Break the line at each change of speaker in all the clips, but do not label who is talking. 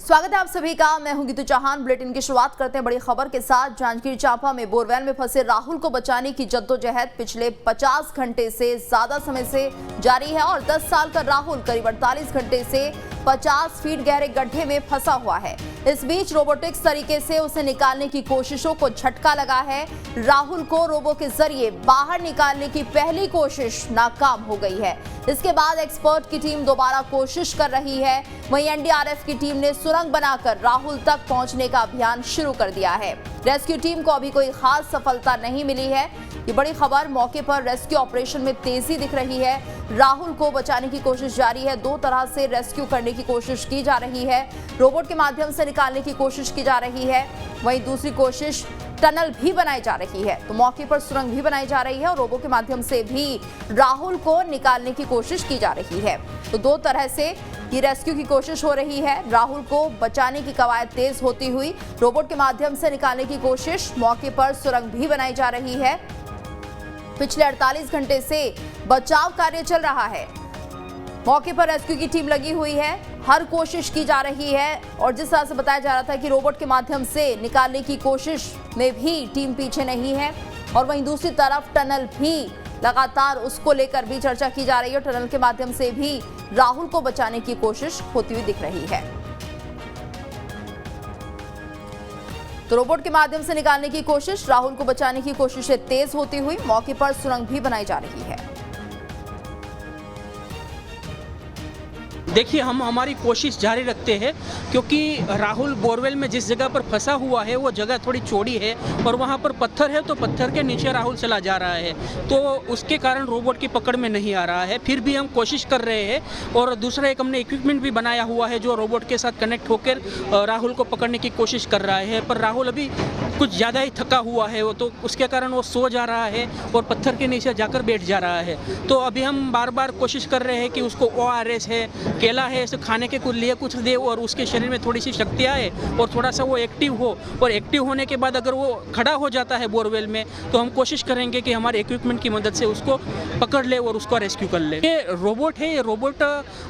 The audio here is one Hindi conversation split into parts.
स्वागत है आप सभी का। मैं हूं गीतू चौहान। बुलेटिन की शुरुआत करते हैं बड़ी खबर के साथ। जांजगीर चांपा में बोरवेल में फंसे राहुल को बचाने की जद्दोजहद पिछले 50 घंटे से ज्यादा समय से जारी है और 10 साल का राहुल करीब 48 घंटे से 50 फीट गहरे गड्ढे में फंसा हुआ है। इस बीच रोबोटिक्स तरीके से उसे निकालने की कोशिशों को झटका लगा है। राहुल को रोबो के जरिए बाहर निकालने की पहली कोशिश नाकाम हो गई है। इसके बाद एक्सपर्ट की टीम दोबारा कोशिश कर रही है। वहीं एनडीआरएफ की टीम ने सुरंग बनाकर राहुल तक पहुंचने का अभियान शुरू कर दिया है। रेस्क्यू टीम को अभी कोई खास सफलता नहीं मिली है। ये बड़ी खबर। मौके पर रेस्क्यू ऑपरेशन में तेजी दिख रही है। राहुल को बचाने की कोशिश जारी है। दो तरह से रेस्क्यू करने की कोशिश की जा रही है। रोबोट के माध्यम से निकालने की कोशिश की जा रही है। वहीं दूसरी कोशिश टनल भी बनाई जा रही है। तो मौके पर सुरंग भी बनाई जा रही है और रोबो के माध्यम से भी राहुल को निकालने की कोशिश की जा रही है। तो दो तरह से ये रेस्क्यू की कोशिश हो रही है। राहुल को बचाने की कवायद तेज होती हुई रोबोट के माध्यम से निकालने की कोशिश। मौके पर सुरंग भी बनाई जा रही है। पिछले 48 घंटे से बचाव कार्य चल रहा है। मौके पर रेस्क्यू की टीम लगी हुई है। हर कोशिश की जा रही है और जिस तरह से बताया जा रहा था कि रोबोट के माध्यम से निकालने की कोशिश में भी टीम पीछे नहीं है। और वहीं दूसरी तरफ टनल भी लगातार उसको लेकर भी चर्चा की जा रही है। टनल के माध्यम से भी राहुल को बचाने की कोशिश होती हुई दिख रही है। तो रोबोट के माध्यम से निकालने की कोशिश, राहुल को बचाने की कोशिशें तेज होती हुई। मौके पर सुरंग भी बनाई जा रही है।
देखिए, हम हमारी कोशिश जारी रखते हैं क्योंकि राहुल बोरवेल में जिस जगह पर फंसा हुआ है वो जगह थोड़ी चौड़ी है और वहाँ पर पत्थर है, तो पत्थर के नीचे राहुल चला जा रहा है, तो उसके कारण रोबोट की पकड़ में नहीं आ रहा है। फिर भी हम कोशिश कर रहे हैं और दूसरा एक हमने इक्विपमेंट भी बनाया हुआ है जो रोबोट के साथ कनेक्ट होकर राहुल को पकड़ने की कोशिश कर रहा है। पर राहुल अभी कुछ ज़्यादा ही थका हुआ है, वो तो उसके कारण वो सो जा रहा है और पत्थर के नीचे जाकर बैठ जा रहा है। तो अभी हम बार बार कोशिश कर रहे हैं कि उसको ORS है, केला है, इसे खाने के लिए कुछ दे और उसके शरीर में थोड़ी सी शक्ति आए और थोड़ा सा वो एक्टिव हो। और एक्टिव होने के बाद अगर वो खड़ा हो जाता है बोरवेल में तो हम कोशिश करेंगे कि हमारे इक्विपमेंट की मदद से उसको पकड़ ले और उसको रेस्क्यू कर ले। ये रोबोट है, ये रोबोट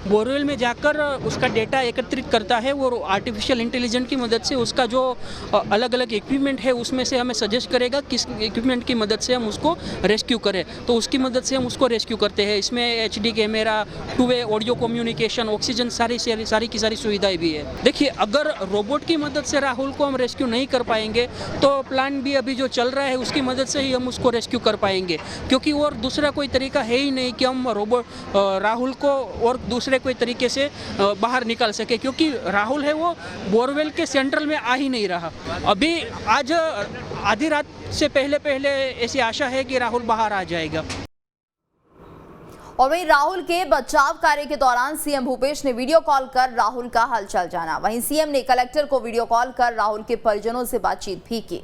बोरवेल में जाकर उसका डेटा एकत्रित करता है और आर्टिफिशियल इंटेलिजेंस की मदद से उसका जो अलग अलग इक्विपमेंट है उसमें से हमें सजेस्ट करेगा किस इक्विपमेंट की मदद से हम उसको रेस्क्यू करें, तो उसकी मदद से हम उसको रेस्क्यू करते हैं। इसमें HD camera, two way audio communication, oxygen, सारी की सारी सुविधाएं भी है। देखिए, अगर रोबोट की मदद से राहुल को हम रेस्क्यू नहीं कर पाएंगे तो प्लान भी अभी जो चल रहा है उसकी मदद से ही हम उसको रेस्क्यू कर पाएंगे, क्योंकि और दूसरा कोई तरीका है ही नहीं कि हम राहुल को और दूसरे कोई तरीके से बाहर निकाल सके, क्योंकि राहुल है वो बोरवेल के सेंट्रल में आ ही नहीं रहा। अभी आज आधी रात से पहले ऐसी आशा है कि राहुल बाहर आ जाएगा।
और वहीं राहुल के बचाव कार्य के दौरान सीएम भूपेश ने वीडियो कॉल कर राहुल का हालचाल जाना। वहीं सीएम ने कलेक्टर को वीडियो कॉल कर राहुल के परिजनों से बातचीत भी की।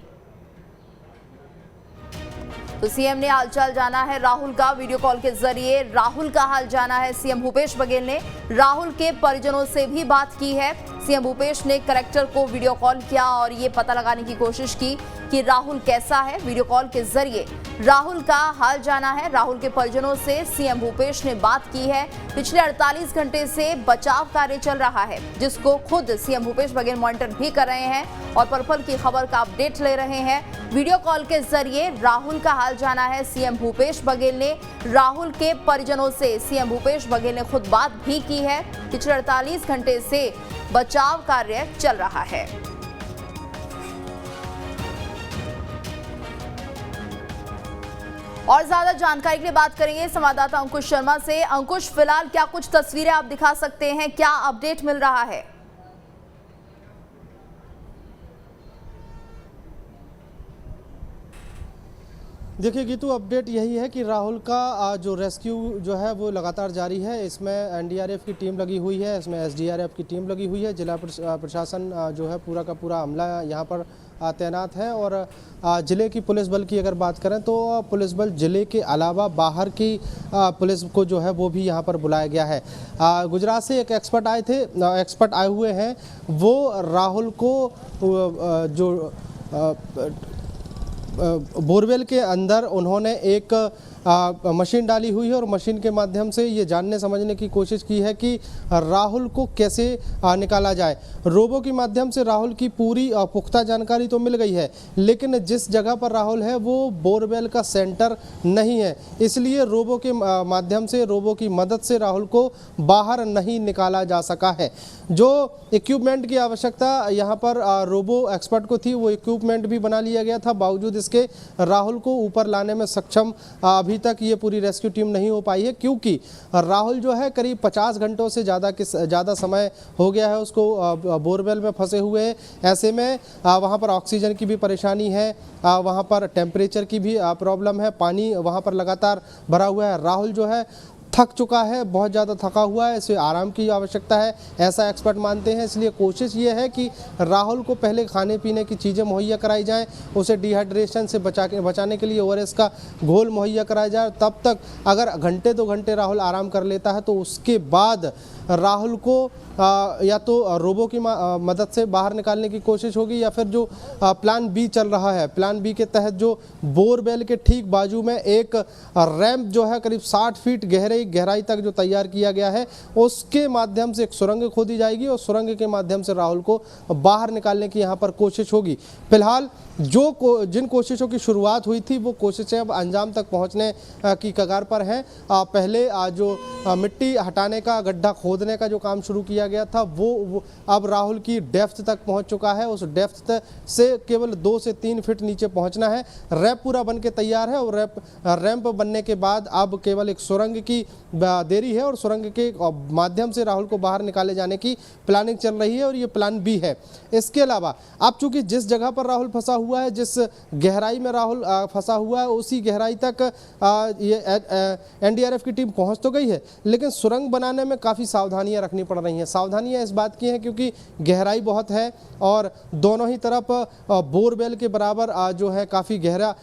तो सीएम ने हालचाल जाना है राहुल का, वीडियो कॉल के जरिए राहुल का हाल जाना है। सीएम भूपेश बघेल ने राहुल के परिजनों से भी बात की है। सीएम भूपेश ने कलेक्टर को वीडियो कॉल किया और ये पता लगाने की कोशिश की कि राहुल कैसा है। वीडियो कॉल के जरिए राहुल का हाल जाना है। राहुल के परिजनों से सीएम भूपेश ने बात की है। पिछले 48 घंटे से बचाव कार्य चल रहा है, जिसको खुद सीएम भूपेश बघेल मॉनिटर भी कर रहे हैं और पल पल की खबर का अपडेट ले रहे हैं। वीडियो कॉल के जरिए राहुल का हाल जाना है। सीएम भूपेश बघेल ने राहुल के परिजनों से सीएम भूपेश बघेल ने खुद बात भी की है। पिछले 48 घंटे से बचाव कार्य चल रहा है। और ज्यादा जानकारी के लिए बात करेंगे संवाददाता अंकुश शर्मा से। अंकुश, फिलहाल क्या कुछ तस्वीरें आप दिखा सकते हैं, क्या अपडेट मिल रहा है?
देखिए गीतू, अपडेट यही है कि राहुल का जो रेस्क्यू जो है वो लगातार जारी है। इसमें एनडीआरएफ की टीम लगी हुई है, इसमें एसडीआरएफ की टीम लगी हुई है। जिला प्रशासन जो है पूरा का पूरा अमला यहाँ पर तैनात है। और ज़िले की पुलिस बल की अगर बात करें तो पुलिस बल ज़िले के अलावा बाहर की पुलिस को जो है वो भी यहाँ पर बुलाया गया है। गुजरात से एक एक्सपर्ट आए हुए हैं। वो राहुल को जो बोरवेल के अंदर उन्होंने एक मशीन डाली हुई है और मशीन के माध्यम से ये जानने समझने की कोशिश की है कि राहुल को कैसे निकाला जाए। रोबो के माध्यम से राहुल की पूरी पुख्ता जानकारी तो मिल गई है, लेकिन जिस जगह पर राहुल है वो बोरवेल का सेंटर नहीं है, इसलिए रोबो के माध्यम से, रोबो की मदद से राहुल को बाहर नहीं निकाला जा सका है। जो इक्विपमेंट की आवश्यकता यहाँ पर रोबो एक्सपर्ट को थी, वो इक्विपमेंट भी बना लिया गया था, बावजूद इसके राहुल को ऊपर लाने में सक्षम अभी तक ये पूरी रेस्क्यू टीम नहीं हो पाई है, क्योंकि राहुल जो है करीब 50 घंटों से ज़्यादा समय हो गया है उसको बोरवेल में फंसे हुए। ऐसे में वहाँ पर ऑक्सीजन की भी परेशानी है, वहाँ पर टेम्परेचर की भी प्रॉब्लम है, पानी वहाँ पर लगातार भरा हुआ है। राहुल जो है थक चुका है, बहुत ज़्यादा थका हुआ है, इसे आराम की आवश्यकता है, ऐसा एक्सपर्ट मानते हैं। इसलिए कोशिश ये है कि राहुल को पहले खाने पीने की चीज़ें मुहैया कराई जाएं, उसे डिहाइड्रेशन से बचाने के लिए ओआरएस का घोल मुहैया कराया जाए। तब तक अगर घंटे 2 घंटे राहुल आराम कर लेता है तो उसके बाद राहुल को या तो रोबो की मदद से बाहर निकालने की कोशिश होगी, या फिर जो प्लान बी चल रहा है, प्लान बी के तहत जो बोरवेल के ठीक बाजू में एक रैंप जो है करीब 60 फीट गहराई तक जो तैयार किया गया है, उसके माध्यम से एक सुरंग खोदी जाएगी और सुरंग के माध्यम से राहुल को बाहर निकालने की यहाँ पर कोशिश होगी। फिलहाल जिन कोशिशों की शुरुआत हुई थी वो कोशिशें अब अंजाम तक पहुँचने की कगार पर हैं। पहले जो मिट्टी हटाने का, गड्ढा खोदने का जो काम शुरू किया गया था वो अब राहुल की डेप्थ तक पहुंच चुका है। उस डेप्थ से केवल 2 से 3 फीट नीचे पहुंचना है। रैंप पूरा बनके तैयार है और रैंप बनने के बाद अब केवल एक सुरंग की देरी है और सुरंग के माध्यम से राहुल को बाहर निकाले जाने की प्लानिंग चल रही है और ये प्लान बी है। इसके अलावा अब चूंकि जिस जगह पर राहुल फंसा हुआ है, जिस गहराई में राहुल फंसा हुआ है, उसी गहराई तक ये एनडीआरएफ की टीम पहुंच तो गई है, लेकिन सुरंग बनाने में काफ़ी सावधानियां रखनी पड़ रही हैं। सावधानियां इस बात की हैं क्योंकि गहराई बहुत है और दोनों ही तरफ बोरवेल के बराबर जो है काफ़ी गहरा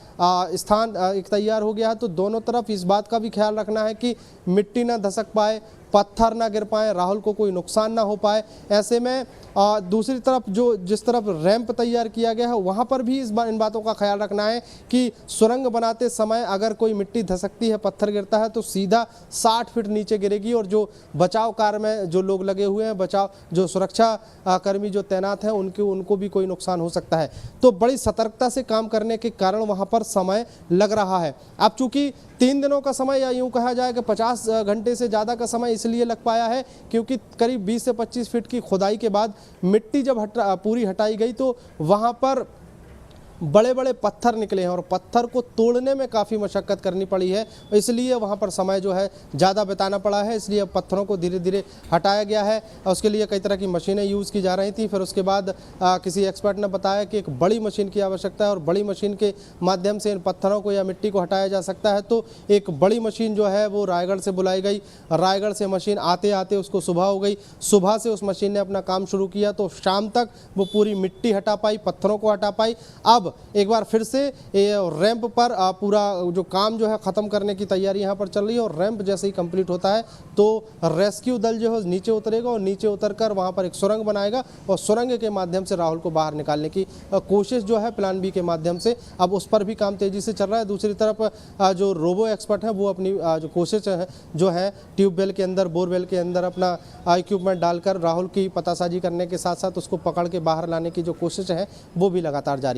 स्थान एक तैयार हो गया है, तो दोनों तरफ इस बात का भी ख्याल रखना है कि मिट्टी ना धसक पाए, पत्थर ना गिर पाए, राहुल को कोई नुकसान ना हो पाए। ऐसे में दूसरी तरफ जिस तरफ रैंप तैयार किया गया है वहाँ पर भी इन बातों का ख्याल रखना है कि सुरंग बनाते समय अगर कोई मिट्टी धसकती है, पत्थर गिरता है तो सीधा 60 फीट नीचे गिरेगी और जो बचाव कार्य में जो लोग लगे हुए हैं, जो सुरक्षा कर्मी जो तैनात हैं, उनको भी कोई नुकसान हो सकता है। तो बड़ी सतर्कता से काम करने के कारण वहाँ पर समय लग रहा है। अब चूँकि 3 दिनों का समय, या यूँ कहा जाए कि 50 घंटे से ज़्यादा का समय इसलिए लग पाया है क्योंकि करीब 20 से 25 फीट की खुदाई के बाद मिट्टी जब पूरी हटाई गई तो वहाँ पर बड़े बड़े पत्थर निकले हैं और पत्थर को तोड़ने में काफ़ी मशक्क़त करनी पड़ी है, इसलिए वहाँ पर समय जो है ज़्यादा बिताना पड़ा है। इसलिए पत्थरों को धीरे धीरे हटाया गया है और उसके लिए कई तरह की मशीनें यूज़ की जा रही थी। फिर उसके बाद किसी एक्सपर्ट ने बताया कि एक बड़ी मशीन की आवश्यकता है और बड़ी मशीन के माध्यम से इन पत्थरों को या मिट्टी को हटाया जा सकता है। तो एक बड़ी मशीन जो है वो रायगढ़ से बुलाई गई। रायगढ़ से मशीन आते आते उसको सुबह हो गई। सुबह से उस मशीन ने अपना काम शुरू किया तो शाम तक वो पूरी मिट्टी हटा पाई, पत्थरों को हटा पाई। अब एक बार फिर से रैंप पर पूरा जो काम जो है ख़त्म करने की तैयारी यहाँ पर चल रही है और रैंप जैसे ही कंप्लीट होता है तो रेस्क्यू दल जो है नीचे उतरेगा और नीचे उतरकर वहाँ पर एक सुरंग बनाएगा और सुरंग के माध्यम से राहुल को बाहर निकालने की कोशिश जो है प्लान बी के माध्यम से अब उस पर भी काम तेज़ी से चल रहा है। दूसरी तरफ जो रोबो एक्सपर्ट हैं वो अपनी जो कोशिश है जो है ट्यूबवेल के अंदर, बोरवेल के अंदर अपना इक्विपमेंट डालकर राहुल की पतासाजी करने के साथ साथ उसको पकड़ के बाहर लाने की जो कोशिश है वो भी लगातार जारी है।